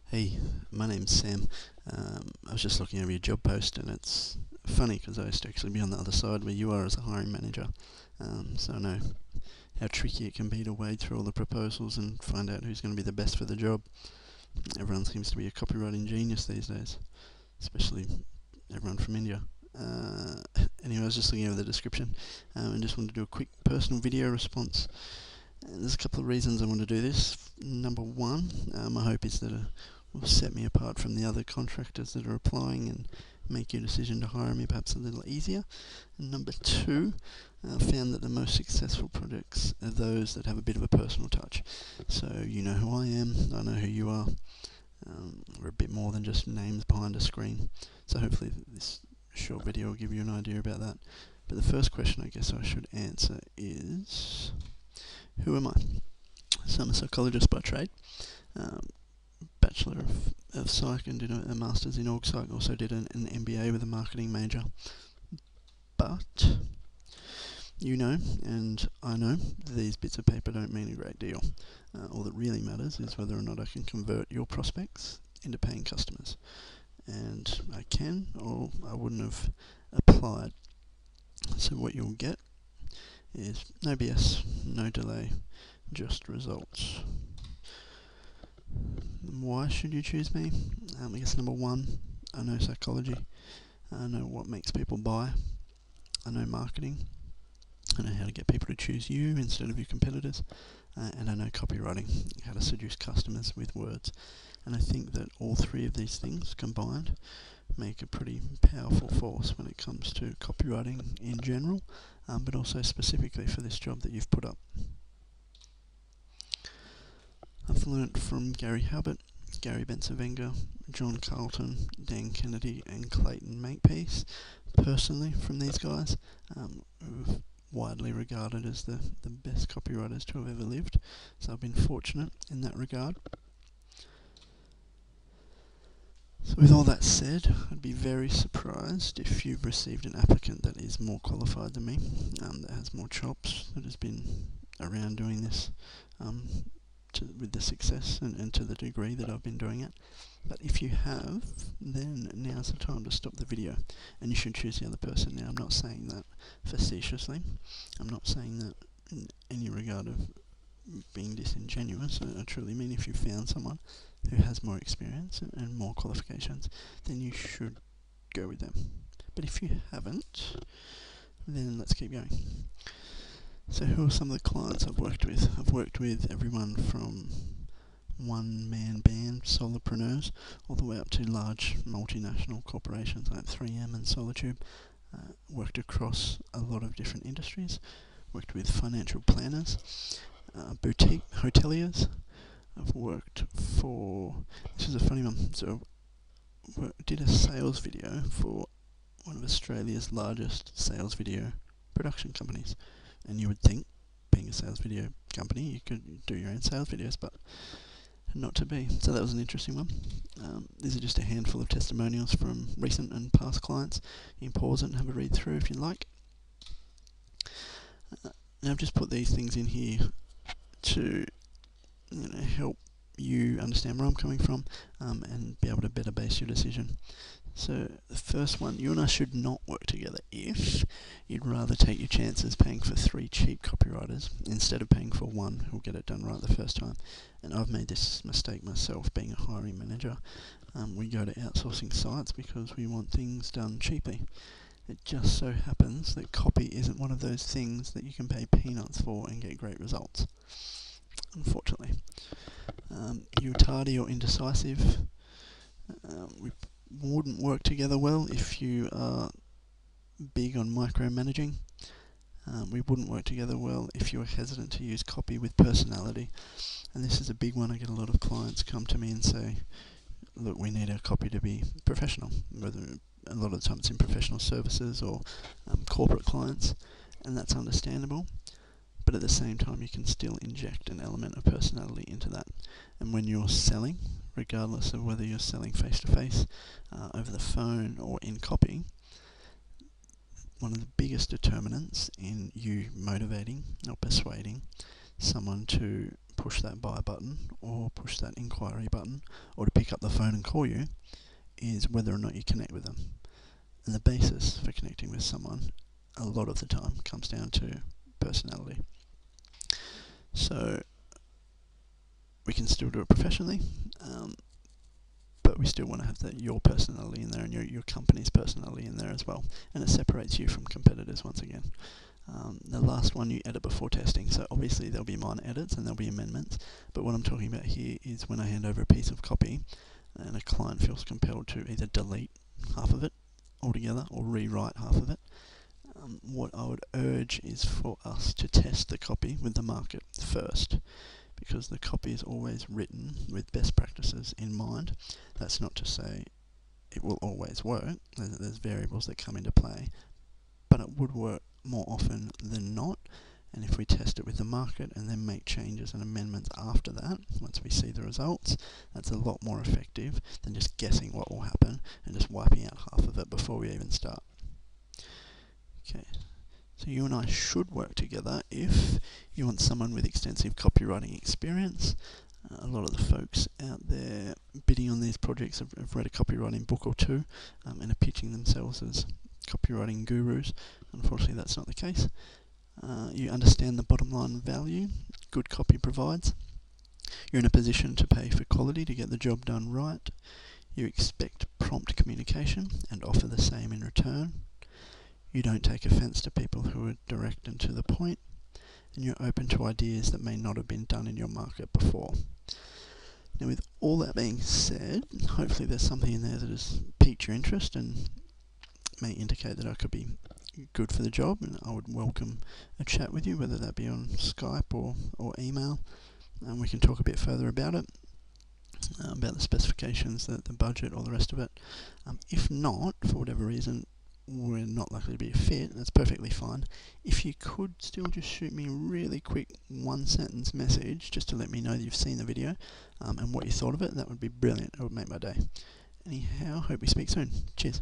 Hey, my name's Sam. I was just looking over your job post, and it's funny because I used to actually be on the other side where you are as a hiring manager. So I know how tricky it can be to wade through all the proposals and find out who's going to be the best for the job. Everyone seems to be a copywriting genius these days, especially everyone from India. Uh, anyway, I was just looking over the description and just wanted to do a quick personal video response. And there's a couple of reasons I want to do this. Number one, my hope is that will set me apart from the other contractors that are applying and make your decision to hire me perhaps a little easier. And number two, I found that the most successful projects are those that have a bit of a personal touch. So you know who I am, I know who you are. We're a bit more than just names behind a screen. So hopefully this short video will give you an idea about that. But the first question I guess I should answer is, who am I? So I'm a psychologist by trade. Bachelor of Psych and did a Master's in Org Psych, also did an MBA with a marketing major. But you know, and I know, these bits of paper don't mean a great deal. All that really matters is whether or not I can convert your prospects into paying customers. And I can, or I wouldn't have applied. So what you'll get is no BS, no delay, just results. Why should you choose me? I guess number one, I know psychology. I know what makes people buy. I know marketing. I know how to get people to choose you instead of your competitors. And I know copywriting, how to seduce customers with words. And I think that all three of these things combined make a pretty powerful force when it comes to copywriting in general, but also specifically for this job that you've put up. I've learnt from Gary Halbert, Gary Bencivenga, John Carlton, Dan Kennedy and Clayton Makepeace, personally from these guys, who are widely regarded as the best copywriters to have ever lived, so I've been fortunate in that regard. So with all that said, I'd be very surprised if you've received an applicant that is more qualified than me, that has more chops, that has been around doing this with the success and to the degree that I've been doing it. But if you have, then now's the time to stop the video, and you should choose the other person. Now, I'm not saying that facetiously. I'm not saying that in any regard of being disingenuous. I truly mean if you found someone who has more experience and more qualifications, then you should go with them. But if you haven't, then let's keep going. So who are some of the clients I've worked with? I've worked with everyone from one-man band solopreneurs all the way up to large multinational corporations like 3M and SolarTube. Worked across a lot of different industries. Worked with financial planners, boutique hoteliers. I've worked for, this is a funny one, so did a sales video for one of Australia's largest sales video production companies. And you would think, being a sales video company, you could do your own sales videos, but not to be. So that was an interesting one. These are just a handful of testimonials from recent and past clients. You can pause it and have a read through if you like. Now I've just put these things in here to help you understand where I'm coming from and be able to better base your decision. So the first one, you and I should not work together if you'd rather take your chances paying for 3 cheap copywriters instead of paying for one who'll get it done right the first time. And I've made this mistake myself being a hiring manager. We go to outsourcing sites because we want things done cheaply. It just so happens that copy isn't one of those things that you can pay peanuts for and get great results, unfortunately. You're tardy or indecisive. We wouldn't work together well if you are big on micromanaging. We wouldn't work together well if you're hesitant to use copy with personality. And this is a big one. I get a lot of clients come to me and say, look, we need our copy to be professional, whether a lot of the time it's in professional services or corporate clients, and that's understandable. But at the same time, you can still inject an element of personality into that. And when you're selling, regardless of whether you're selling face-to-face, over the phone or in copy, one of the biggest determinants in you motivating or persuading someone to push that buy button or push that inquiry button or to pick up the phone and call you is whether or not you connect with them. And the basis for connecting with someone a lot of the time comes down to personality. So we can still do it professionally, but we still want to have your personality in there and your company's personality in there as well. And it separates you from competitors once again. The last one you edit before testing, so obviously there'll be minor edits and there'll be amendments, but what I'm talking about here is when I hand over a piece of copy and a client feels compelled to either delete half of it altogether or rewrite half of it. What I would urge is for us to test the copy with the market first, because the copy is always written with best practices in mind. That's not to say it will always work, there's variables that come into play, but it would work more often than not. And if we test it with the market and then make changes and amendments after that, once we see the results, that's a lot more effective than just guessing what will happen and just wiping out half of it before we even start. Okay, so you and I should work together if you want someone with extensive copywriting experience. A lot of the folks out there bidding on these projects have read a copywriting book or two and are pitching themselves as copywriting gurus. Unfortunately, that's not the case. You understand the bottom line value good copy provides. You're in a position to pay for quality to get the job done right. You expect prompt communication and offer the same in return. You don't take offence to people who are direct and to the point. And you're open to ideas that may not have been done in your market before. Now, with all that being said, hopefully there's something in there that has piqued your interest and may indicate that I could be good for the job, and I would welcome a chat with you, whether that be on Skype or email, and we can talk a bit further about it, about the specifications, the budget, all the rest of it. If not, for whatever reason, we're not likely to be a fit, that's perfectly fine. If you could still just shoot me a really quick 1-sentence message just to let me know that you've seen the video and what you thought of it, that would be brilliant. It would make my day. Anyhow, hope we speak soon. Cheers.